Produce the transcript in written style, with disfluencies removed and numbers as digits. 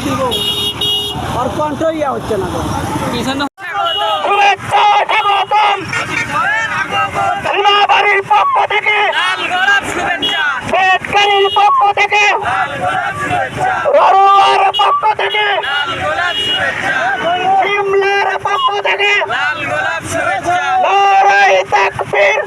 দিব, আর কণ্ঠই হচ্ছে না। ধুলাবাড়ির পক্ষ থেকে, শেতকারীর পক্ষ থেকে, রোয়ার পক্ষ থেকে, সিমলার পক্ষ থেকে নারায়ে তাকবীর।